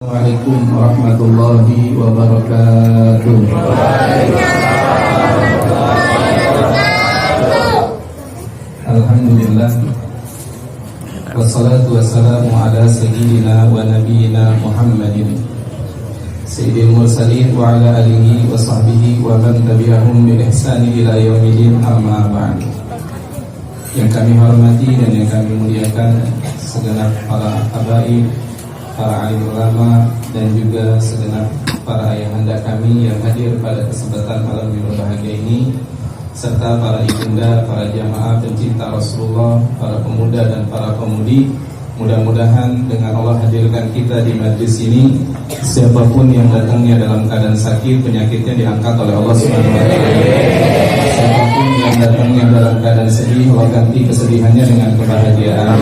Assalamualaikum warahmatullahi wabarakatuh. Alhamdulillah, wassalatu wassalamu ala sayyidina wa nabiyyina Muhammadin sayyidil mursalin wa ala alihi wa sahbihi wa man tabi'ahum bi ihsani ila yaumil amma ba'd. Yang kami hormati dan yang kami muliakan segenap para habaib, para alim ulama, dan juga segenap para ayahanda kami yang hadir pada kesempatan malam yang berbahagia ini, serta para ibunda, para jamaah pencinta Rasulullah, para pemuda dan para pemudi. Mudah-mudahan dengan Allah hadirkan kita di majlis ini, siapapun yang datangnya dalam keadaan sakit, penyakitnya diangkat oleh Allah Subhanahu wa taala. Siapapun yang datangnya dalam keadaan sedih, Allah ganti kesedihannya dengan kebahagiaan.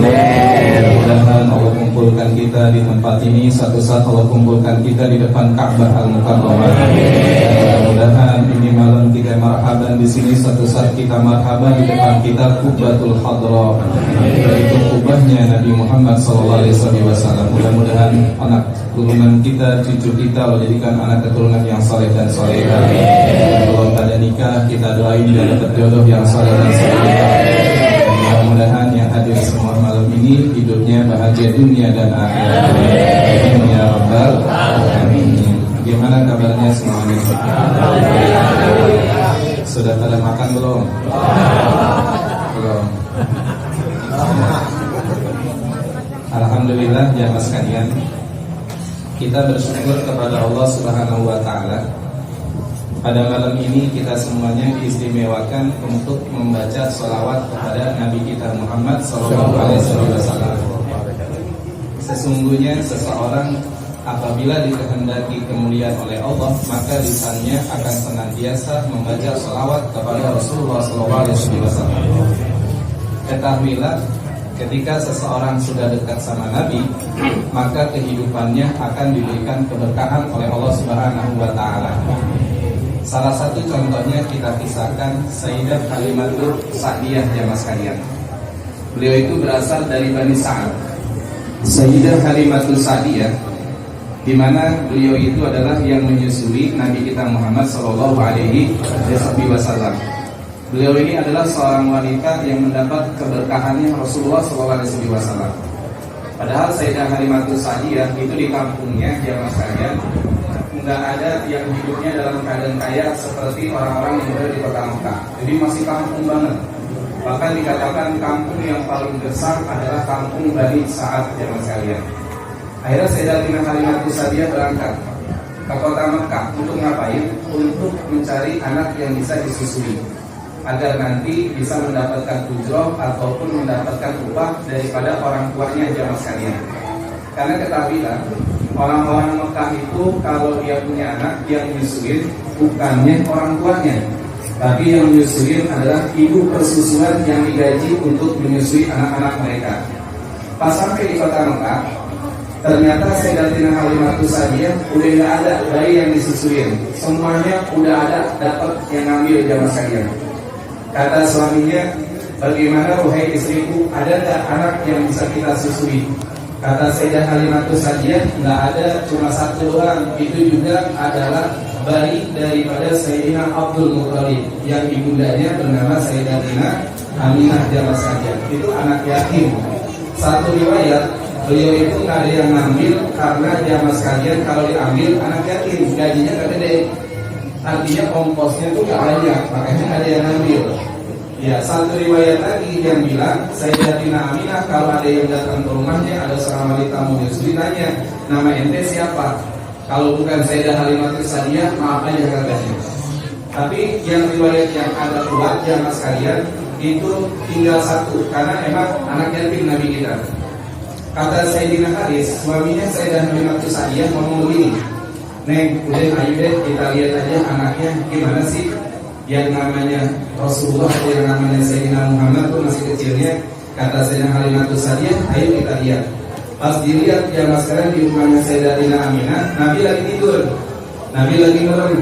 Mudah-mudahan Allah kumpulkan kita di tempat ini, suatu saat Allah kumpulkan kita di depan Ka'bah Al-Mukarramah. Mudah-mudahan ini malam kita marhaban di sini, suatu saat kita marhaban di depan kita Qubbatul Hadra, yaitu kubahnya Nabi Muhammad SAW. Mudah-mudahan anak turunan kita, cucu kita Allah jadikan anak keturunan yang saleh dan salehah. Kalau pada nikah kita doain dia dapat jodoh yang saleh dan salehah. Mudah-mudahan yang hadir semua malam ini hidupnya bahagia dunia dan akhirat. Amin ya rabbal alamin. Bagaimana kabarnya semuanya? Sudah pada makan belum? Belum. Alhamdulillah jamaah sekalian, kita bersyukur kepada Allah Subhanahu wa taala. Pada malam ini kita semuanya diistimewakan untuk membaca sholawat kepada Nabi kita Muhammad SAW. Sesungguhnya seseorang apabila dikehendaki kemuliaan oleh Allah, maka lisannya akan senantiasa membaca sholawat kepada Rasulullah SAW. Ketahuilah, ketika seseorang sudah dekat sama Nabi, maka kehidupannya akan diberikan keberkahan oleh Allah Subhanahu wa taala. Salah satu contohnya kita kisahkan Sayyidah Halimatul Sa'diyah jamaah sekalian. Beliau itu berasal dari Bani Sa'ad. Sayyidah Halimatul Sa'diyah, di mana beliau itu adalah yang menyusui Nabi kita Muhammad sallallahu alaihi wasallam. Beliau ini adalah seorang wanita yang mendapat keberkahannya Rasulullah sallallahu alaihi wasallam. Padahal Sayyidah Halimatul Sa'diyah itu di kampungnya jamaah sekalian nggak ada yang hidupnya dalam keadaan kaya seperti orang-orang yang berada di kota Mekah. Jadi masih kampung banget. Bahkan dikatakan kampung yang paling besar adalah kampung Bani Sa'ad jamaah sekalian. Akhirnya Sayyidatina Halimatul Sa'diyah berangkat ke kota Mekah untuk ngapain? Untuk mencari anak yang bisa disusui, agar nanti bisa mendapatkan ujroh ataupun mendapatkan upah daripada orang tuanya jamaah sekalian. Karena ketahuilah, orang-orang Mekah itu kalau dia punya anak, yang menyusuin bukannya orang tuanya, tapi yang menyusuin adalah ibu persusuan yang digaji untuk menyusui anak-anak mereka. Pas sampai di kota Mekah, ternyata Sayyidatina Halimatul Sa'diyah udah nggak ada bayi yang disusuin, semuanya udah ada dapat yang ngambil jamaah sekalian. Kata suaminya, bagaimana wahai istriku, ada nggak anak yang bisa kita susui? Kata Sayyidah Halimatul Sa'diyah, nggak ada, cuma satu orang. Itu juga adalah bayi daripada Sayyidina Abdul Muttalib, yang ibundanya bernama Sayyidatina Aminah jamaah sekalian. Itu anak yatim. Satu riwayat, beliau itu nggak ada yang ngambil karena jamaah sekalian kalau diambil anak yatim gajinya nggak gede. Artinya ongkosnya tuh gak banyak, makanya ada yang ngambil. Ya, satu riwayat lagi yang bilang Sayyidatina Aminah kalau ada yang datang ke rumahnya, ada seorang wanita menyusui, tanya, nama ente siapa? Kalau bukan Sayyidah Halimatul Sa'diyah, maaf aja katanya. Tapi yang riwayat yang agak kuat jamaah sekalian itu tinggal satu, karena emang anak yatim Nabi kita. Kata Sayyidina Haris, suaminya Sayyidah Halimatul Sa'diyah ngomong begini, Neng, udah ayo deh kita lihat aja anaknya gimana sih. Yang namanya Rasulullah, yang namanya Sayyidina Muhammad tuh masih kecilnya. Kata Sayyidah Halimatul Sa'diyah, ayo kita lihat. Pas dilihat jamaah sekarang di rumahnya Sayyidatina Aminah, Nabi lagi tidur, Nabi lagi merem.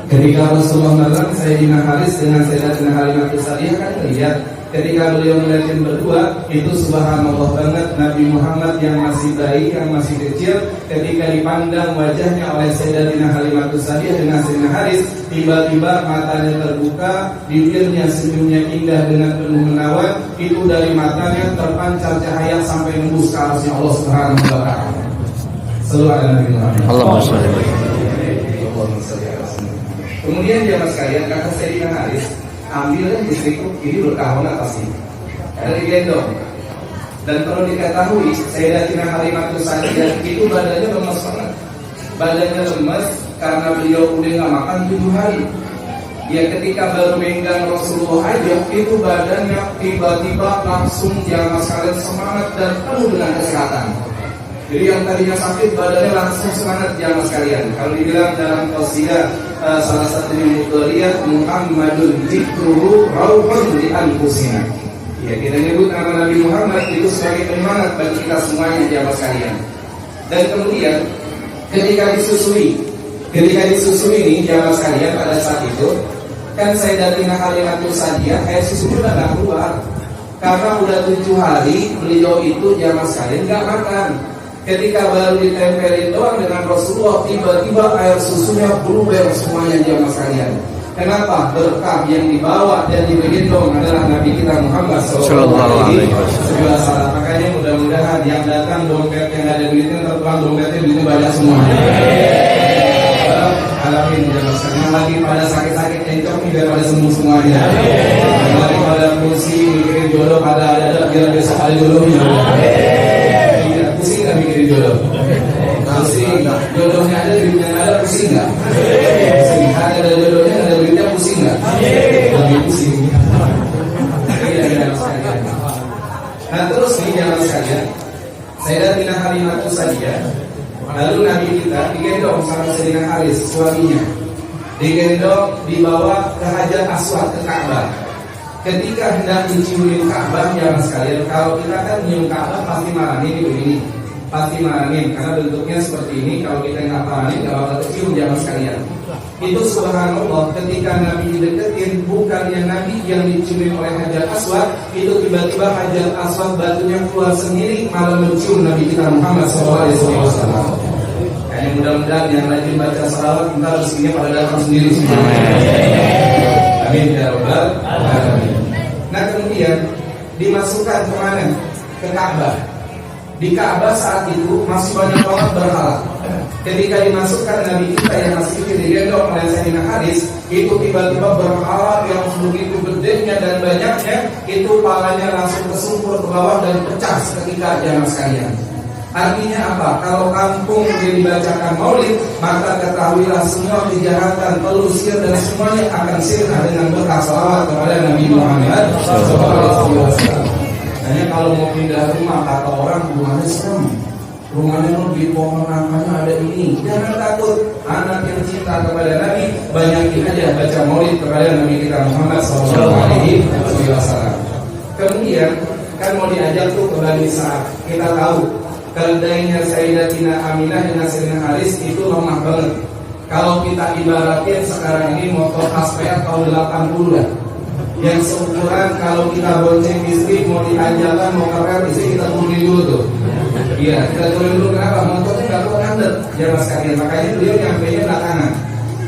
Ketika Rasulullah merem, Sayyidina Haris dengan Sayyidatina Halimatul Sa'diyah kan lihat Ketika beliau melihatin berdua, itu subhanallah banget, Nabi Muhammad yang masih bayi, yang masih kecil, ketika dipandang wajahnya oleh Sayyidatina Halimatus Sa'diyah dengan Sayyidina Haris, tiba-tiba matanya terbuka, bibirnya senyumnya indah dengan penuh menawan, itu dari matanya terpancar cahaya sampai nembus ke arsy Allah Subhanahu wa taala. Sallallahu alaihi Muhammad. Allahumma shalli alaihi. Kemudian dia sekalian, kata Sayyidina Haris, ambillah istriku, ini berkahona pasti. Ada digendong. Dan perlu diketahui, Sayyidatina Halimatus Sa'diyah itu badannya lemas banget. Badannya lemas karena beliau udah nggak makan 7 hari. Ya ketika baru megang Rasulullah aja, itu badannya tiba-tiba langsung jamaah sekalian semangat dan penuh dengan kesehatan. Jadi yang tadinya sakit badannya langsung semangat jamaah sekalian. Kalau dibilang dalam qasidah salah satu mutoliyah, Muhammadun dzikruhu rauhun li anfusina. Ya, kita nyebut nama Nabi Muhammad itu sebagai penyemangat bagi kita semuanya jamaah sekalian. Dan kemudian ketika disusui ini jamaah sekalian pada saat itu, kan Sayyidatina Halimatus Sa'diyah air susunya udah nggak keluar karena udah 7 hari beliau itu jamaah sekalian nggak makan. Ketika baru ditempelin doang dengan Rasulullah, tiba-tiba air susunya berubah semuanya jamaah sekalian. Kenapa? Berkah yang dibawa dan digendong adalah Nabi kita Muhammad SAW. Makanya mudah-mudahan yang datang dompet yang ada duitnya terpulang dompetnya duitnya banyak semua. Alamin jamaah sekalian. Lagi pada sakit-sakit encok biar pada sembuh semuanya. Lagi pada pusing mikirin jodoh pada ada biar besok ada jodohnya. Pusing nggak mikirin jodoh? Pusing. Jodohnya ada, duitnya ada, pusing nggak? Pusing. Ada jodohnya, ada duitnya, pusing nggak? Lagi pusing. Nah terus nih jamaah sekalian, Sayyidatina Halimatus Sa'diyah, lalu Nabi kita digendong sama Sayyidina Haris suaminya, digendong dibawa ke Hajar Aswad ke Ka'bah. Ketika hendak mencium Ka'bah jamaah sekalian, kalau kita kan nyium Ka'bah pasti marahin begini, pasti marahin karena bentuknya seperti ini. Kalau kita nggak marahin nggak bakal kecium jamaah sekalian. Itu subhanallah, ketika Nabi dideketin, bukannya Nabi yang dicium oleh Hajar Aswad, itu tiba-tiba Hajar Aswad batunya keluar sendiri malah mencium Nabi kita Muhammad SAW. Kayaknya mudah-mudahan yang rajin baca salawat ntar rezekinya pada datang sendiri semua. Amin ya rabbal alamin. Nah kemudian dimasukkan kemana? Ke Ka'bah. Di Ka'bah saat itu masih banyak banget berhala. Ketika dimasukkan Nabi kita yang masih kecil digendong oleh Sayyidina Haris, itu tiba-tiba berhala yang begitu gedenya dan banyaknya, itu palanya langsung kesungkur ke bawah dan pecah seketika jamaah sekalian. Artinya apa? Kalau kampung dibacakan maulid, maka ketahuilah semua kejahatan, pelusir dan semuanya akan sirna dengan berkah salawat kepada Nabi Muhammad SAW. Hanya kalau mau pindah rumah, kata orang rumahnya serem, rumahnya di pohon namanya ada ini. Jangan takut, anak yang cinta kepada Nabi, banyakin aja baca maulid kepada Nabi kita Muhammad SAW. Kemudian kan mau diajak tuh ke Bani Sa'ad. Kita tahu keledainya Sayyidatina Aminah dengan Sayyidina Haris itu lemah banget. Kalau kita ibaratin sekarang ini motor Aspea tahun 80 lah, yang seukuran kalau kita bonceng istri mau diajakan mau keren istri kita turunin dulu tuh. Iya, kita turunin dulu. Kenapa? Motornya nggak kuat ngandet jamaah sekalian. Makanya beliau nyampainya belakangan.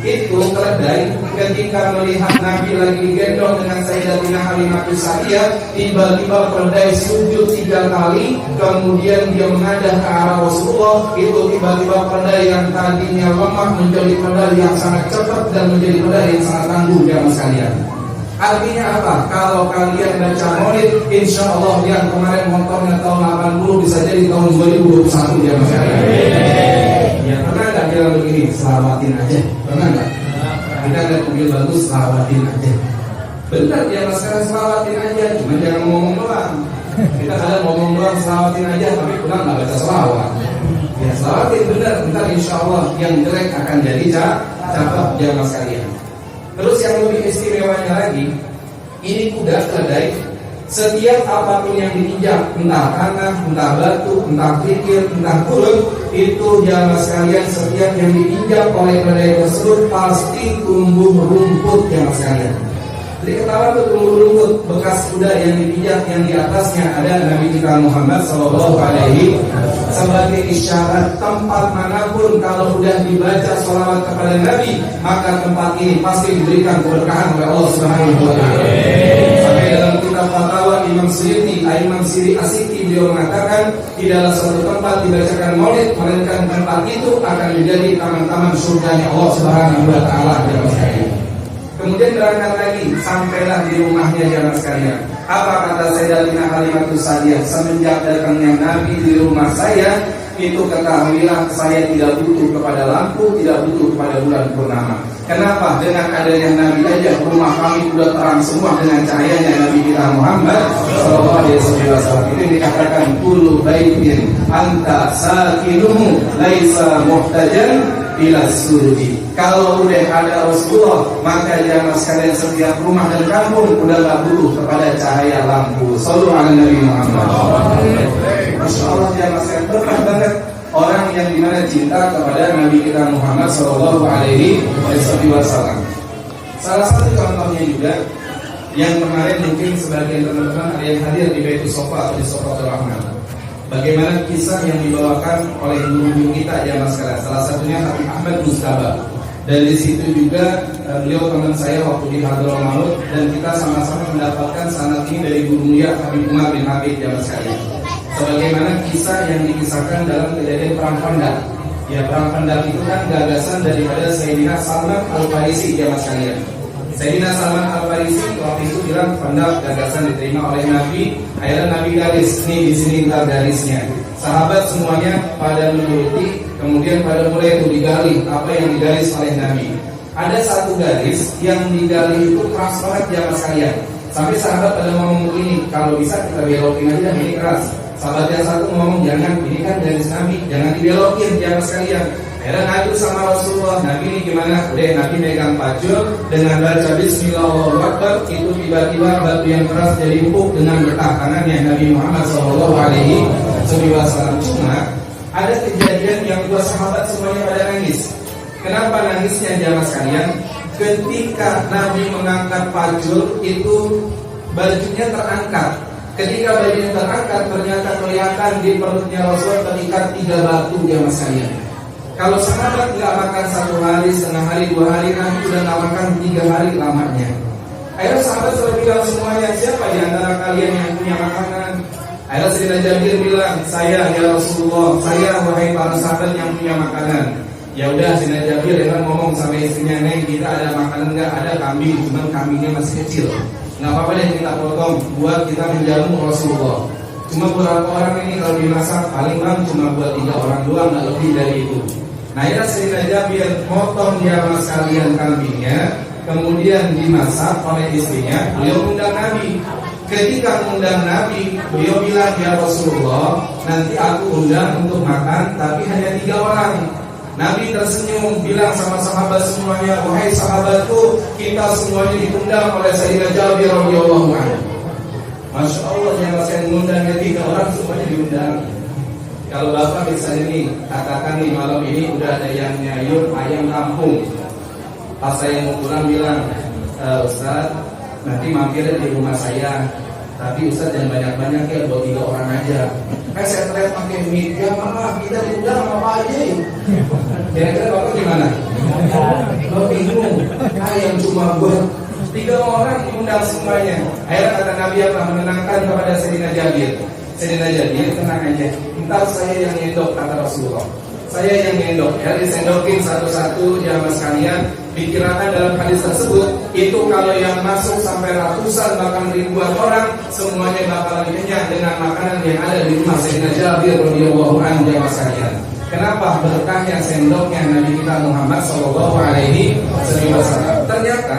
Itu keledai ketika melihat Nabi lagi digendong dengan Sayyidatina Halimatus Sa'diyah, tiba-tiba keledai sujud 3 kali, kemudian dia mengadah ke arah Rasulullah. Itu tiba-tiba keledai yang tadinya lemah menjadi keledai yang sangat cepat dan menjadi keledai yang sangat tangguh jamaah sekalian. Artinya apa? Kalau kalian baca maulid, insya Allah yang kemarin motornya tahun 80 bisa jadi tahun 2021 jamaah sekalian. Ya pernah nggak bilang begini, selawatin aja, pernah nggak? Kita ada mobil bagus, selawatin aja. Benar ya mas, sekarang selawatin aja, cuma jangan ngomong doang. Kita kadang ngomong doang, selawatin aja, tapi pulang nggak baca selawat. Ya selawatin benar, bentar insya Allah yang jelek akan jadi cakep jamaah sekalian. Terus yang lebih istimewanya lagi, ini kuda keledai. Setiap apapun yang diinjak, entah tanah, entah batu, entah kerikil, entah kurung, itu jamaah sekalian setiap yang diinjak oleh keledai tersebut pasti tumbuh rumput jamaah sekalian. Jadi ketawa itu rumput bekas kuda yang dipijak, yang di atasnya ada Nabi kita Muhammad Sallallahu Alaihi sebagai isyarat tempat manapun kalau sudah dibaca sholawat kepada Nabi, maka tempat ini pasti diberikan keberkahan oleh Allah Subhanahu Wa Taala. Sampai dalam kitab Fatwa Imam Siri Asiki beliau mengatakan tidaklah suatu tempat dibacakan maulid melainkan tempat itu akan menjadi taman-taman surganya Allah Subhanahu Wa Taala. Kemudian berangkat lagi, sampailah di rumahnya jamaah sekalian. Apa kata Sayyidatina Halimatus Sa'diyah? Semenjak datangnya Nabi di rumah saya, itu ketahuilah saya tidak butuh kepada lampu, tidak butuh kepada bulan purnama. Kenapa? Dengan adanya Nabi aja rumah kami sudah terang semua dengan cahayanya Nabi kita Muhammad sallallahu alaihi wasallam. Itu dikatakan kullu baitin anta sakinuhu laisa muhtajan ila surji. Kalau udah ada Rasulullah, maka jamaah sekalian setiap rumah dan kampung udah gak butuh kepada cahaya lampu. Shallu ala Nabi Muhammad. Masya Allah jamaah sekalian, berkah banget orang yang dimana cinta kepada Nabi kita Muhammad Sallallahu Alaihi Wasallam. Salah satu contohnya juga yang kemarin mungkin sebagian teman-teman ada yang hadir di Baitul Sofa atau di Sofatul Rahman. Bagaimana kisah yang dibawakan oleh guru kita jamaah sekalian. Salah satunya Habib Ahmad Mustafa. Dan di situ juga beliau teman saya waktu di Hadrul Maut, dan kita sama-sama mendapatkan sanad ini dari guru mulia Habib Umar bin Habib jamaah sekalian. Sebagaimana kisah yang dikisahkan dalam kejadian perang Khandaq. Ya, perang Khandaq itu kan gagasan daripada Sayyidina Salman Al-Farisi jamaah sekalian. Sayyidina Salman Al-Farisi waktu itu bilang Khandaq gagasan diterima oleh Nabi. Akhirnya Nabi garis, nih di sini ntar garisnya. Sahabat semuanya pada menuruti, kemudian pada mulai itu digali apa yang digaris oleh Nabi. Ada satu garis yang digali itu keras banget jamaah sekalian. Sampai sahabat pada ngomong ini, kalau bisa kita belokin aja, ini keras. Sahabat yang satu ngomong, jangan, ini kan garis Nabi, jangan dibelokin jamaah sekalian. Akhirnya ngadu sama Rasulullah, Nabi ini gimana? Udah Nabi megang pacul dengan baca Bismillahirrahmanirrahim, itu tiba-tiba batu yang keras jadi empuk dengan berkah tangannya Nabi Muhammad SAW. Cuma ada kejadian yang dua sahabat semuanya pada nangis. Kenapa nangisnya jamaah sekalian? Ketika Nabi mengangkat pacul itu bajunya terangkat. Ketika bajunya terangkat ternyata kelihatan di perutnya Rasul terikat 3 batu jamaah sekalian. Kalau sahabat nggak makan 1 hari, setengah hari, 2 hari, Nabi sudah nggak makan 3 hari lamanya. Akhirnya sahabat selalu bilang semuanya, siapa di antara kalian yang punya makanan? Akhirnya Sayyidina Jabir bilang, saya ya Rasulullah, saya wahai para sahabat yang punya makanan. Ya udah Sayyidina Jabir yang ngomong sama istrinya, Neng kita ada makanan nggak? Ada kambing, cuman kambingnya masih kecil. Nggak apa-apa deh kita potong buat kita menjamu Rasulullah. Cuma beberapa orang ini kalau dimasak paling bang cuma buat 3 orang doang, nggak lebih dari itu. Nah ya Sayyidina Jabir motong jamaah sekalian kambingnya, kemudian dimasak oleh istrinya. Beliau undang Nabi. Ketika mengundang Nabi, beliau bilang, ya Rasulullah, nanti aku undang untuk makan, tapi hanya 3 orang. Nabi tersenyum, bilang sama sahabat semuanya, wahai sahabatku, kita semuanya diundang oleh Sayyidina Jabir radhiyallahu anhu. Masya Allah, yang saya mengundangnya 3 orang semuanya diundang. Kalau bapak misalnya nih, katakan nih malam ini udah ada yang nyayur ayam kampung. Pas saya mau pulang bilang, Ustaz, nanti mampir di rumah saya. Tapi Ustaz jangan banyak-banyak ya, buat 3 orang aja. Saya teriak pakai mic, ya maaf kita diundang sama Pak Haji. Kira-kira bapak gimana? Bapak bingung, ayam cuma buat 3 orang diundang semuanya. Akhirnya kata Nabi akan menenangkan kepada Sayyidina Jabir. Sayyidina Jabir, tenang aja, ntar saya yang nyendok, kata Rasulullah. Saya yang nyendok, ya disendokin satu-satu jamaah sekalian. Dikirakan dalam hadis tersebut, itu kalau yang masuk sampai ratusan bahkan ribuan orang, semuanya bakalan kenyang dengan makanan yang ada di rumah Sayyidina Jabir radhiyallahu anhu jamaah sekalian. Kenapa? Berkahnya sendoknya Nabi kita Muhammad sallallahu alaihi wasallam. Ternyata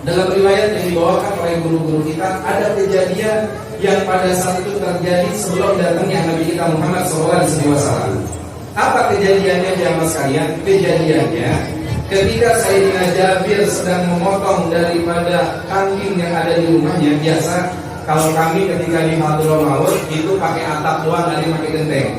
dalam riwayat yang dibawakan oleh guru-guru kita ada kejadian yang pada saat itu terjadi sebelum datangnya Nabi kita Muhammad sallallahu alaihi wasallam. Apa kejadiannya jamaah sekalian? Kejadiannya ketika Sayyidina Jabir sedang memotong daripada kambing yang ada di rumahnya. Biasa kalau kambing ketika di Hadrul Maut itu pakai atap doang, nggak pakai genteng.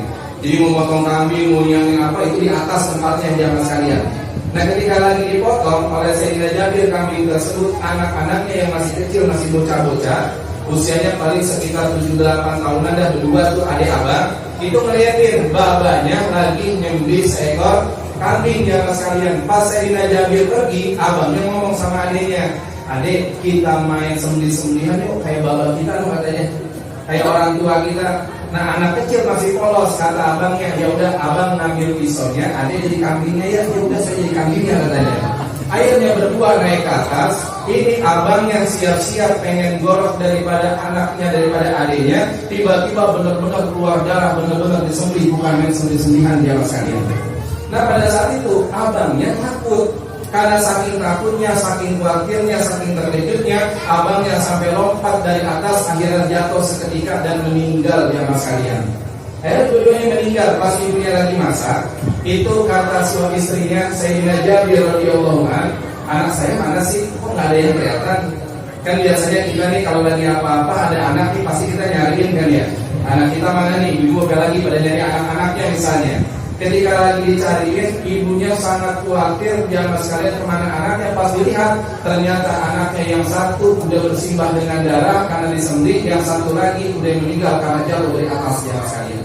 Jadi mau potong kambing, mau nyangin apa, itu di atas tempatnya jamaah sekalian. Nah ketika lagi dipotong oleh Sayyidina Jabir kambing tersebut, anak-anaknya yang masih kecil, masih bocah-bocah, usianya paling sekitar 7-8 tahunan, dah berdua tuh adik abang, itu ngeliatin babanya lagi nyembelih seekor kambing jamaah sekalian. Pas Sayyidina Jabir pergi, abangnya ngomong sama adiknya, "Adik, kita main sembelih-sembelihan yuk, kayak baba kita," katanya, kayak orang tua kita. Nah anak kecil masih polos, kata abangnya, "Ya udah abang ngambil pisaunya, adik jadi kambingnya ya." "Ya udah saya jadi kambingnya," katanya. Akhirnya berdua naik ke atas. Ini abang yang siap-siap pengen gorok daripada anaknya, daripada adiknya. Tiba-tiba benar-benar keluar darah, benar-benar disembelih, bukan main sembelih-sembelihan dia sekalian. Nah pada saat itu abangnya takut. Karena saking takutnya, saking khawatirnya, saking terkejutnya, abangnya sampai lompat dari atas, akhirnya jatuh seketika dan meninggal jamaah sekalian. Akhirnya dua-duanya meninggal. Pas ibunya lagi masak, itu kata suami istrinya Sayyidina Jabir radhiyallahu anhu, "Anak saya mana sih? Kok nggak ada yang kelihatan?" Kan biasanya kita nih kalau lagi apa-apa ada anak nih pasti kita nyariin kan ya. Anak kita mana nih? Ibu apa lagi pada nyari anak-anaknya misalnya. Ketika lagi dicariin, ibunya sangat khawatir jamaah sekalian kemana anaknya. Pas dilihat, ternyata anaknya yang satu udah bersimbah dengan darah karena disembelih, yang satu lagi udah meninggal karena jatuh dari atas jamaah sekalian.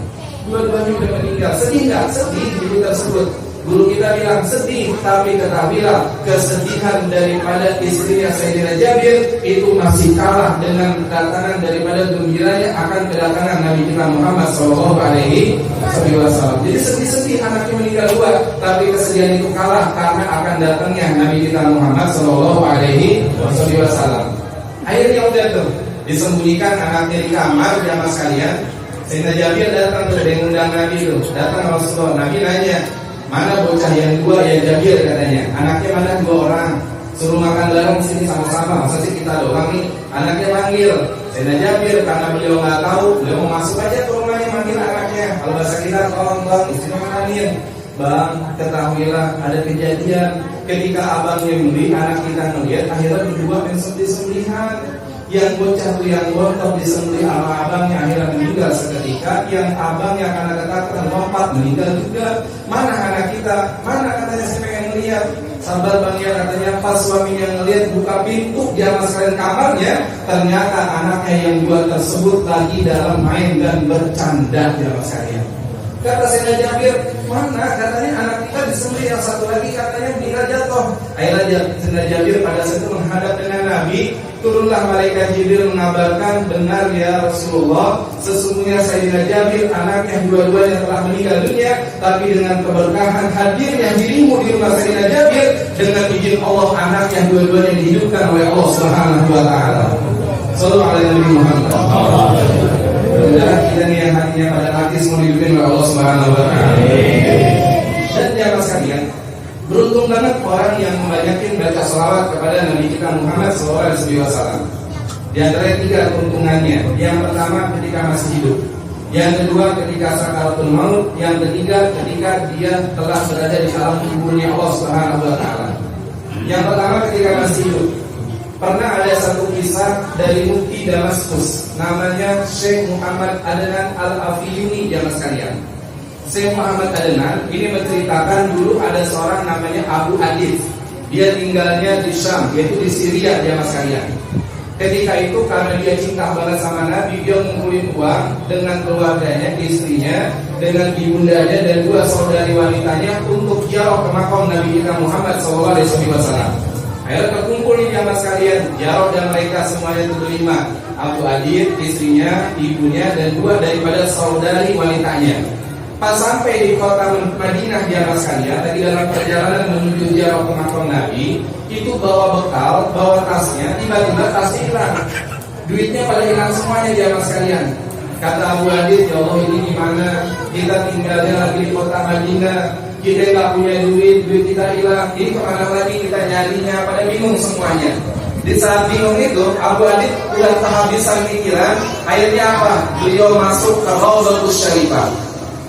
Dua-duanya udah meninggal. Sedih nggak? Sedih ibu tersebut. Guru kita bilang sedih, tapi ketahuilah kesedihan daripada istrinya Sayyidina Jabir itu masih kalah dengan kedatangan daripada gembiranya akan kedatangan Nabi kita Muhammad SAW. Jadi sedih-sedih anaknya meninggal dua, tapi kesedihan itu kalah karena akan datangnya Nabi kita Muhammad SAW. Akhirnya udah tuh disembunyikan anaknya di kamar jamaah sekalian. Sayyidina Jabir datang tuh mengundang Nabi tuh, datang Rasulullah. Nabi nanya, "Mana bocah yang dua ya Jabir?" katanya. "Anaknya mana 2 orang. Suruh makan bareng sini sama-sama. Masa sih kita doang nih?" Anaknya panggil Sayyidina Jabir karena beliau nggak tahu, beliau mau masuk aja ke rumahnya manggil anaknya. Kalau bahasa kita, "Tolong bang, istri makanin." "Bang, ketahuilah ada kejadian ketika abangnya beli, anak kita ngeliat, akhirnya berdua sembelih-sembelihan. Yang bocah tuh yang gontok disembelih sama abangnya, akhirnya meninggal seketika. Yang abangnya karena ketakutan lompat meninggal juga. Mana anak kita? Mana?" katanya, "Saya pengen ngeliat." Sabar bang ya, katanya. Pas suaminya ngeliat, buka pintu jamaah sekalian kamarnya, ternyata anaknya yang 2 tersebut lagi dalam main dan bercanda jamaah sekalian. Kata Sayyidina Jabir, "Mana?" katanya, "Anak kita disembelih, yang satu lagi katanya meninggal jatuh." Akhirnya Sayyidina Jabir pada saat itu menghadap dengan Nabi. Turunlah malaikat Jibril mengabarkan, "Benar ya Rasulullah, sesungguhnya Sayyidina Jabir anaknya dua-duanya telah meninggal dunia, tapi dengan keberkahan hadirnya dirimu di rumah Sayyidina Jabir, dengan izin Allah anaknya dua-duanya dihidupkan oleh Allah Subhanahu wa taala." Sallallahu alaihi Muhammad. Mudah-mudahan kita nih yang hatinya pada hadis mau dihidupkan oleh Allah Subhanahu wa taala. Dan jamaah sekalian, beruntung banget orang yang membanyakin baca sholawat kepada Nabi kita Muhammad SAW. Di antara 3 keuntungannya. Yang pertama ketika masih hidup. Yang kedua ketika sakaratul maut. Yang ketiga ketika dia telah berada di alam kuburnya Allah Subhanahu wa taala. Yang pertama ketika masih hidup. Pernah ada satu kisah dari Mufti Damaskus, namanya Syekh Muhammad Adnan Al-Afiyuni jamaah sekalian. Syekh Muhammad Adnan ini menceritakan dulu ada seorang namanya Abu Adid. Dia tinggalnya di Syam, yaitu di Syria jamaah sekalian. Ketika itu karena dia cinta banget sama Nabi, dia ngumpulin uang dengan keluarganya, istrinya, dengan ibundanya dan 2 saudari wanitanya untuk ziarah ke makam Nabi kita Muhammad SAW. Akhirnya terkumpul di jamaah sekalian, ziarah dan mereka semuanya itu berlima, Abu Adid, istrinya, ibunya dan 2 daripada saudari wanitanya. Pas sampai di kota Madinah jamaah sekalian, lagi dalam perjalanan menuju ziarah ke makam Nabi, itu bawa bekal, bawa tasnya, tiba-tiba tasnya hilang. Duitnya pada hilang semuanya jamaah sekalian. Kata Abu Adid, "Ya Allah, ini gimana? Kita tinggalnya lagi di kota Madinah, kita nggak punya duit kita hilang. Ini kemana lagi kita nyarinya?" Pada bingung semuanya. Di saat bingung itu, Abu Adid udah kehabisan pikiran. Akhirnya apa? Beliau masuk ke Raudhatus Syarifah.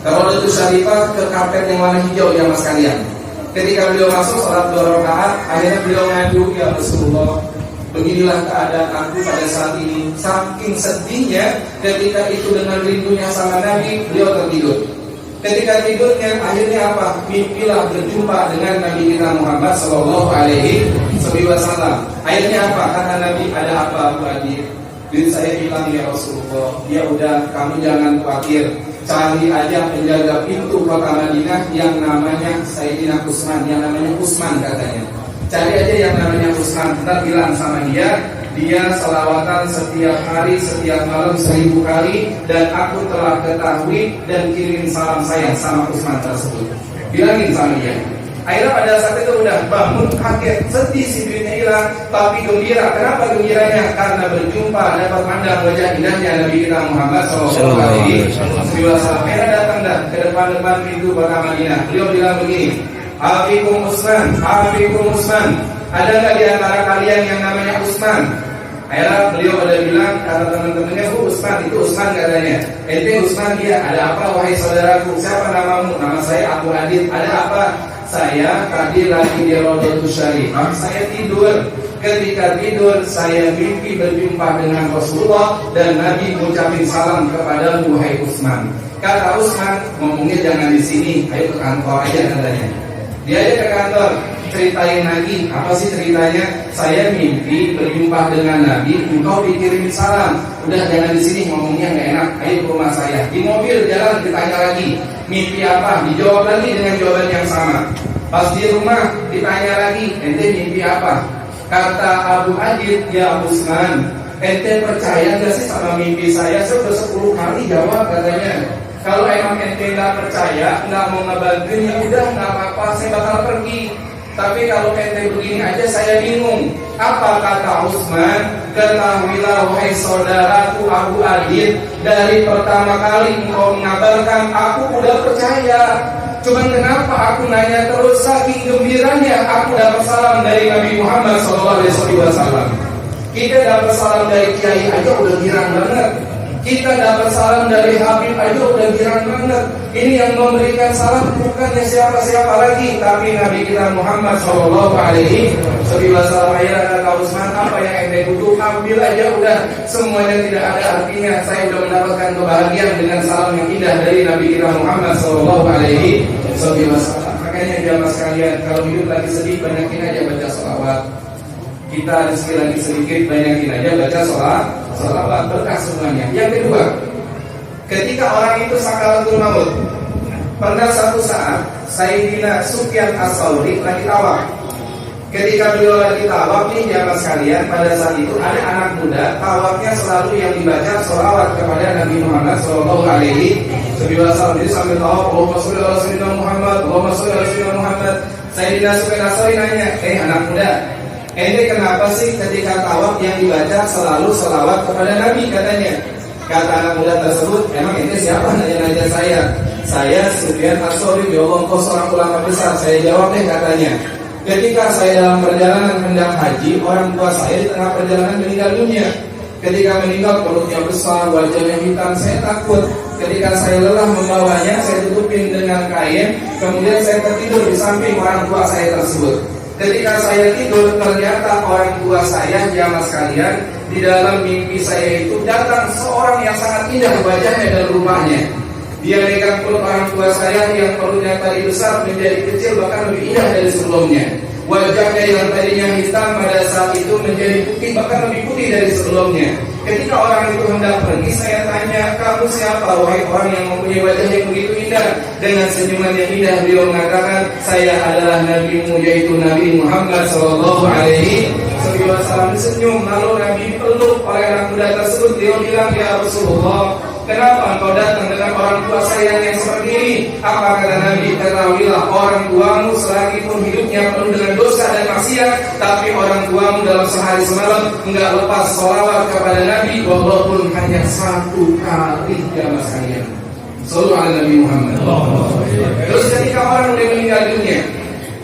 Raudhatus Syarifah, ke karpet yang warna hijau ya mas kalian. Ketika beliau masuk sholat 2 rakaat, akhirnya beliau ngadu, "Ya Rasulullah, beginilah keadaan aku pada saat ini." Saking sedihnya ketika itu dengan rindunya sama Nabi, beliau tertidur. Ketika tidurnya akhirnya apa? Mimpilah berjumpa dengan Nabi kita Muhammad Sallallahu Alaihi Wasallam. Akhirnya apa? Kata Nabi, ada apa Abu Adi? Duit saya hilang ya Rasulullah. Ya udah, kamu jangan khawatir. Cari aja penjaga pintu kota Madinah yang namanya Sayyidina Utsman, yang namanya Utsman katanya. Cari aja yang namanya Utsman. Kita bilang sama dia salawatan setiap hari, setiap malam 1000 kali, dan aku telah ketahui dan kirim salam saya sama Utsman tersebut. Bilangin sama dia. Akhirnya pada saat itu udah bangun kaget, sedih, si duitnya hilang, tapi gembira. Kenapa gembiranya? Karena berjumpa, dapat pandang wajah indahnya Nabi kita Muhammad SAW. Akhirnya datang dah ke depan pintu kota Madinah. Beliau bilang begini, Afikum Utsman, Afikum Utsman. Ada nggak di antara kalian yang namanya Utsman? Akhirnya beliau pada bilang, kata teman-temannya, Utsman, itu Utsman katanya. Ente Utsman, dia, ada apa wahai saudaraku? Siapa namamu? Nama saya Abu Adid. Ada apa? Saya tadi lagi di Raudhatus Syarifah, saya tidur. Ketika tidur, saya mimpi berjumpa dengan Rasulullah dan Nabi mengucapkan salam kepada wahai Utsman. Kata Utsman, ngomongnya jangan di sini, ayo ke kantor aja katanya. Dia aja ke kantor, ceritain lagi, apa sih ceritanya? Saya mimpi berjumpa dengan Nabi, engkau dikirim salam. Udah jangan di sini, ngomongnya nggak enak, ayo ke rumah saya. Di mobil jalan ditanya lagi, mimpi apa? Dijawab lagi dengan jawaban yang sama. Pas di rumah ditanya lagi, ente mimpi apa? Kata Abu Adid, ya Utsman, ente percaya gak sih sama mimpi saya? Saya udah 10 kali jawab katanya. Kalau emang ente nggak percaya, nggak mau ngebantuin, ya udah nggak apa-apa, saya bakal pergi. Tapi kalau ente begini aja saya bingung. Apa kata Utsman? Ketahuilah wahai saudaraku Abu Adid, dari pertama kali engkau mengabarkan aku udah percaya. Cuman kenapa aku nanya terus? Saking gembiranya aku dapat salam dari Nabi Muhammad SAW. Kita dapat salam dari kiai aja udah girang banget. Kita dapat salam dari Habib aja udah girang banget. Ini yang memberikan salam bukannya siapa-siapa lagi, tapi Nabi kita Muhammad SAW. Akhirnya kata Utsman, apa yang ente butuh ambil aja udah, semuanya tidak ada artinya. Saya udah mendapatkan kebahagiaan dengan salam yang indah dari Nabi kita Muhammad SAW. Makanya jamaah sekalian, kalau hidup lagi sedih, banyakin aja baca sholawat. Kita rezeki lagi sedikit, banyakin aja baca sholawat, berkah semuanya. Yang kedua, ketika orang itu sakaratul maut, pernah satu saat Sayyidina Sufyan Ats-Tsauri lagi tawaf. Ketika beliau lagi tawaf nih jamaah sekalian, pada saat itu ada anak muda, tawafnya selalu yang dibaca sholawat kepada Nabi Muhammad SAW. Jadi sambil tawaf, Allahumma sholli ala sayyidina Muhammad, Allahumma sholli ala sayyidina Muhammad. Sayyidina Sufyan Ats-Tsauri nanya, anak muda, ente kenapa sih ketika tawaf yang dibaca selalu sholawat kepada Nabi katanya? Kata anak muda tersebut, emang ente siapa nanya saya? Saya Sufyan Ats-Tsauri, ya Allah engkau seorang ulama besar. Saya jawab deh katanya. Ketika saya dalam perjalanan hendak haji, orang tua saya di tengah perjalanan meninggal dunia. Ketika meninggal perutnya besar, wajahnya hitam, saya takut. Ketika saya lelah membawanya, saya tutupin dengan kain. Kemudian saya tertidur di samping orang tua saya tersebut. Ketika saya tidur, ternyata orang tua saya, jamaah sekalian, di dalam mimpi saya itu datang seorang yang sangat indah wajahnya dan rumahnya. Dia megang perut orang tua saya yang perutnya tadi besar menjadi kecil, bahkan lebih indah dari sebelumnya. Wajahnya yang tadinya hitam pada saat itu menjadi putih, bahkan lebih putih dari sebelumnya. Ketika orang itu hendak pergi, saya tanya, kamu siapa wahai orang yang mempunyai wajah yang begitu indah? Dengan senyuman yang indah beliau mengatakan, saya adalah nabimu, yaitu Nabi Muhammad SAW. Senyum, lalu Nabi peluk oleh anak muda tersebut. Beliau bilang, ya Rasulullah, kenapa engkau datang dengan orang tua saya yang seperti ini? Apa kata Nabi? Ketahuilah, orang tuamu selagi pun hidupnya penuh dengan dosa dan maksiat, tapi orang tuamu dalam sehari semalam enggak lepas sholawat kepada Nabi, walaupun hanya 1 kali. Jamaah sekalian, shollu ala Nabi Muhammad. Terus ketika orang sudah meninggal dunia,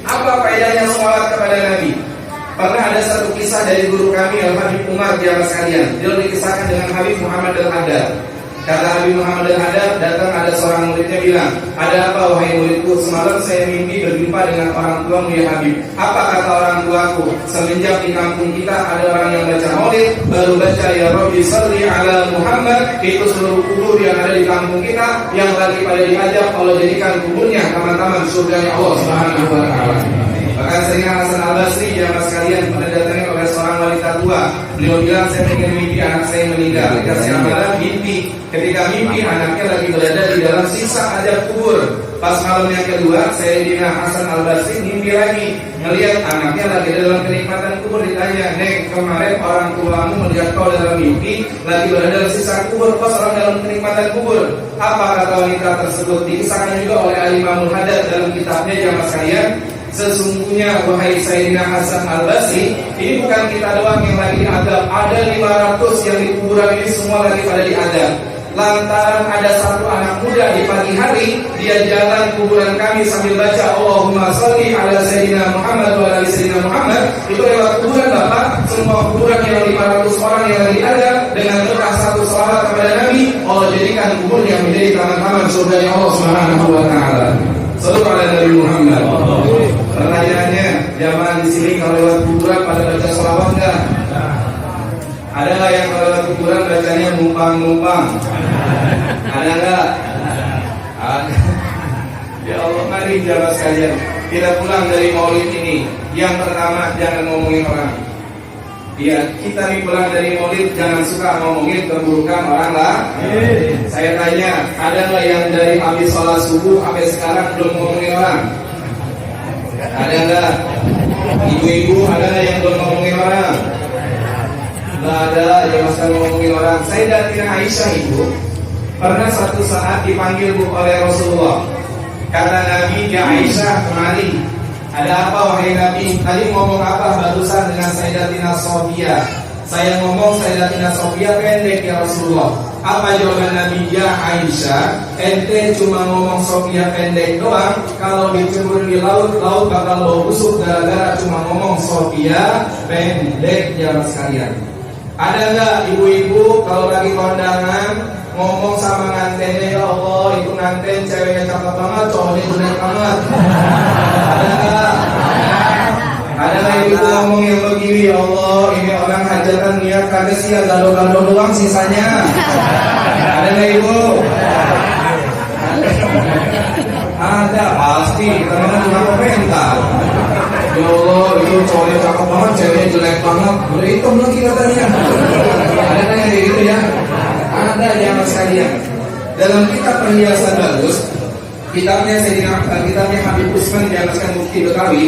apa faedahnya sholawat kepada Nabi? Pernah ada satu kisah dari guru kami Al-Habib Umar, jamaah sekalian. Dia dikisahkan dengan Habib Muhammad Al-Haddad. Kata Nabi Muhammad al-Hadad, datang ada seorang muridnya bilang, ada apa wahai muridku? Semalam saya mimpi berjumpa dengan orang tuamu ya Habib. Apa kata orang tuaku? Semenjak di kampung kita ada orang yang baca maulid, baru baca ya Rabbi salli ala Muhammad, itu seluruh kubur yang ada di kampung kita yang lagi pada diajak Allah jadikan kuburnya taman-taman surga Allah Subhanahu wa taala. Bahkan Sayyidina Hasan Al-Basri jamaah sekalian pernah datangi oleh seorang wanita tua. Beliau bilang, saya ingin mimpi anak saya meninggal. Dikasih amalan mimpi. Ketika mimpi anaknya lagi berada di dalam sisa azab kubur. Pas malam yang kedua, Sayyidina Hasan Al-Basri mimpi lagi, melihat anaknya lagi dalam kenikmatan kubur. Ditanya, Nek, kemarin orang tuamu melihat kau dalam mimpi lagi berada dalam sisa kubur, kau sekarang dalam kenikmatan kubur. Apa kata wanita tersebut? Dikisahkan juga oleh Al-Imam Al-Hadad dalam kitabnya jamaah sekalian. Sesungguhnya wahai Sayyidina Hasan Al-Basri, ini bukan kita doang yang lagi diadab. Ada 500 yang di kuburan ini semua lagi pada diadab. Lantaran ada satu anak muda di pagi hari, dia jalan kuburan kami sambil baca Allahumma sholli ala Sayyidina Muhammad wa ala Sayyidina Muhammad. Itu lewat kuburan Bapak. Semua kuburan yang 500 orang yang lagi ada, dengan berkah satu salawat kepada Nabi, Allah jadikan kuburnya menjadi taman-taman surga Allah Subhanahu wa taala. Sallallahu alaihi Nabi Muhammad. Pertanyaannya, jamaah di sini kalau lewat kuburan pada baca sholawat enggak? Ada nggak yang kalau lewat kuburan bacanya numpang-numpang? Ada nggak? Ada. Ya Allah, mari jamaah sekalian, kita pulang dari maulid ini. Yang pertama, jangan ngomongin orang. Ya, kita nih pulang dari maulid jangan suka ngomongin keburukan orang lah. Saya tanya, ada nggak yang dari habis sholat subuh sampai sekarang belum ngomongin orang? Ada nggak? Ibu-ibu ada nggak yang belum ngomongin orang? Nggak ada yang masih ngomongin orang. Sayyidatina Aisyah ibu pernah satu saat dipanggil oleh Rasulullah. Kata Nabi, ya Aisyah kemari. Ada apa wahai Nabi? Tadi ngomong apa barusan dengan Sayyidatina Sofia? Saya ngomong Sayyidatina Sofia pendek ya Rasulullah. Apa jawaban Nabi? Ya Aisyah, ente cuma ngomong Sofia pendek doang. Kalau dicemburuin di laut, laut bakal bau busuk gara-gara cuma ngomong Sofia pendek ya sekalian. Ada nggak ibu-ibu kalau lagi kondangan ngomong sama ngantennya, ya Allah itu nganten ceweknya cakep banget, cowoknya jelek banget? Ada nggak? Ada nggak ibu ngomong yang begini, ya Allah ini orang hajatan niat kagak sih, gado-gado doang sisanya? Ada nggak ibu? Ada pasti, karena cuma komentar. Ya Allah itu cowoknya cakep banget, ceweknya jelek banget, udah hitam lagi katanya. Ada nggak yang gitu ya? Ada jamaah sekalian. Dalam kitab perhiasan bagus, kitabnya Habib Usman dijelaskan Mufti Betawi,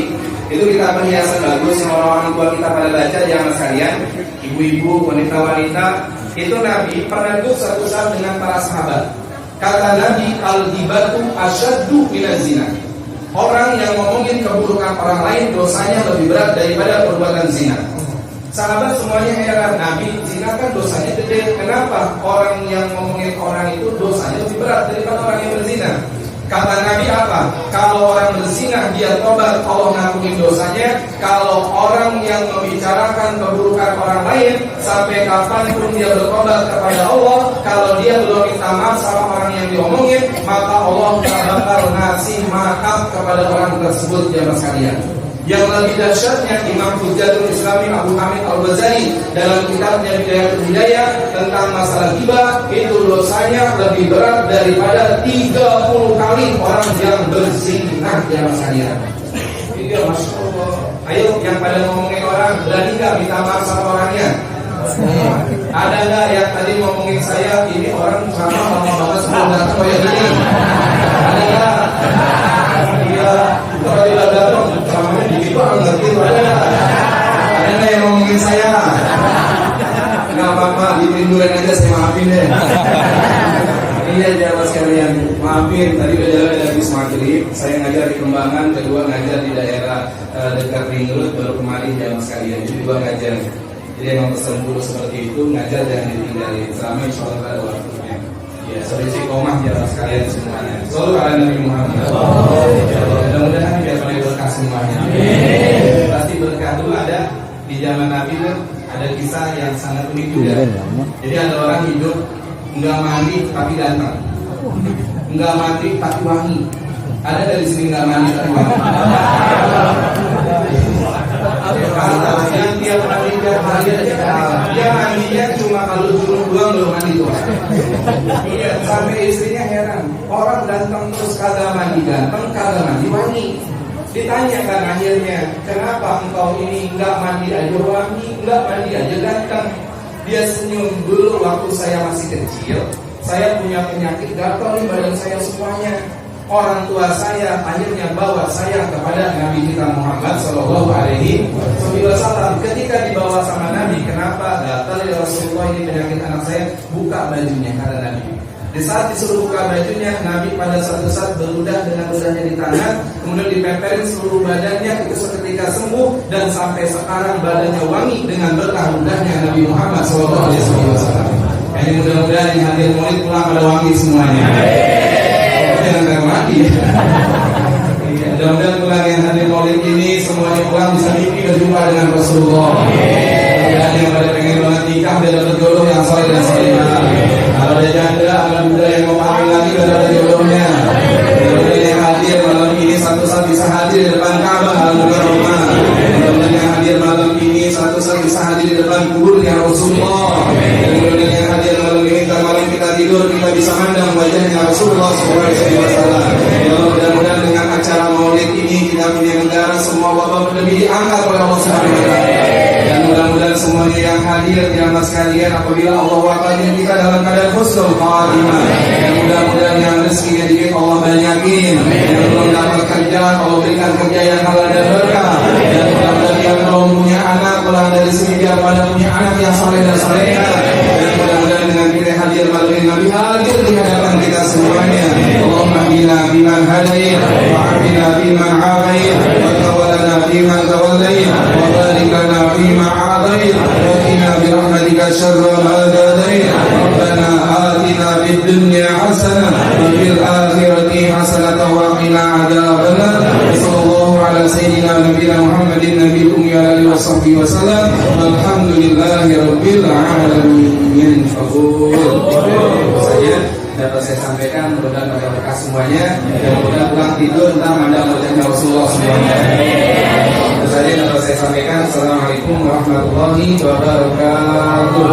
itu kitab perhiasan bagus yang orang tua kita pada baca jamaah sekalian, ibu-ibu, wanita-wanita. Itu Nabi pernah duduk satu saat dengan para sahabat. Kata Nabi, al-ghibatu asyaddu minaz zina. Orang yang ngomongin keburukan orang lain dosanya lebih berat daripada perbuatan zina. Sahabat semuanya heran, Nabi, zina kan dosanya gede. Kenapa orang yang ngomongin orang itu dosanya lebih berat daripada orang yang berzina? Kata Nabi apa? Kalau orang berzina dia tobat, Allah ngampunin dosanya. Kalau orang yang membicarakan keburukan orang lain, sampai kapanpun dia bertobat kepada Allah, kalau dia belum minta maaf sama orang yang diomongin, maka Allah bakal ngasih maaf kepada orang tersebut jamaah sekalian. Yang lebih dahsyatnya, Imam Hujjatul Islami Abu Hamid Al-Ghazali dalam kitabnya Bidayatul Hidayah tentang masalah ghibah, itu dosanya lebih berat daripada 30 kali orang yang berzina jamaah sekalian. Iya, Masya Allah. Ayo yang pada ngomongin orang, berani gak minta maaf sama orangnya? Ada gak yang tadi ngomongin saya, ini orang sama lama banget sebelum datang kayak gini? Ada gak? Iya, kalau tidak datang sama dikit banget gitu. Ada gak yang ngomongin saya? Gak apa-apa, dipinduin aja, saya maafin deh. Iya jamaah sekalian, maafin tadi udah jalan dari habis maghrib. Saya ngajar di Kembangan, kedua ngajar di daerah dekat Ring Road, baru kemarin jamaah sekalian. Jadi dua ngajar. Jadi emang pesan guru seperti itu, ngajar jangan ditinggalin. Selama insya Allah ada waktunya. Ya, sorry komah jamaah sekalian semuanya. Selalu ala Nabi Muhammad. Mudah-mudahan biar pada berkah semuanya. Pasti berkah dulu ada di zaman Nabi tuh ada kisah yang sangat unik juga. Jadi ada orang hidup nggak mandi tapi ganteng, nggak mandi tapi wangi. Ada dari sini nggak mandi tapi wangi? Yang tiap mandi tiap hari dia mandinya cuma kalau turun doang belum mandi tuh. Iya, sampai istrinya heran, orang ganteng terus kagak mandi ganteng, kagak mandi wangi. Ditanya kan akhirnya, kenapa engkau ini nggak mandi aja wangi, nggak mandi aja ganteng? Dia senyum, dulu waktu saya masih kecil, saya punya penyakit gatal di badan saya semuanya. Orang tua saya akhirnya bawa saya kepada Nabi kita Muhammad Sallallahu Alaihi Wasallam. Ketika dibawa sama Nabi, kenapa gatal ya Rasulullah, ini penyakit anak saya? Buka bajunya, kata Nabi. Di saat disuruh buka bajunya, Nabi pada suatu saat beludah dengan ludahnya di tangan, kemudian dipeperin seluruh badannya, itu seketika sembuh dan sampai sekarang badannya wangi dengan berkah ludahnya Nabi Muhammad Sallallahu Alaihi Wasallam. Ini mudah-mudahan yang hadir maulid pulang pada wangi semuanya. Jangan terlalu mati. Mudah-mudahan pulang yang hadir maulid ini semuanya pulang bisa mimpi berjumpa dengan Rasulullah. Dan yang pada pengen banget nikah dan dapat jodoh yang soleh dan salihah. Kalau ada janda, ada muda yang mau kawin lagi dan ada jodohnya. Mudah-mudahan yang hadir malam ini satu saat bisa hadir di depan Ka'bah alhamdulillah rumah. Mudah-mudahan yang hadir malam ini satu saat bisa hadir di depan kuburnya Rasulullah. Mudah-mudahan yang hadir malam ini malam kita tidur kita bisa mandang wajahnya Rasulullah SAW. Mudah-mudahan dengan acara maulid ini kita punya negara semua wabah lebih diangkat oleh Allah SWT. Dan mudah-mudahan semuanya yang hadir jamaah sekalian, apabila Allah wafatkan kita dalam keadaan husnul khatimah. Dan mudah-mudahan yang rezekinya dikit Allah banyakin, yang belum dapat kerja Allah berikan kerja yang halal dan berkah. Dan mudah-mudahan yang belum punya anak pulang dari sini biar pada punya anak yang saleh dan salehah. Dan mudah-mudahan dengan kita hadir malam ini Nabi hadir di hadapan kita semuanya. Allahumma hdina biman hadait, wa afina biman afait, wa tawallana biman tawallait, wa barik lana bima a'tait, wa qina bi rahmatika syarra ma qadait. Rabbana atina fid dunya hasanah wa fil akhirati hasanah wa qina adzabannar. Sallallahu ala sayyidina nabiyina Muhammadin nabiyil ummi wa alihi washabbihi wasallam. Walhamdulillahi rabbil alamin. Saja dapat saya sampaikan, mudah-mudahan berkah semuanya dan mudah-mudahan pulang tidur entah mandang wajahnya Rasulullah semuanya. Itu saja dapat saya sampaikan. Assalamualaikum warahmatullahi wabarakatuh.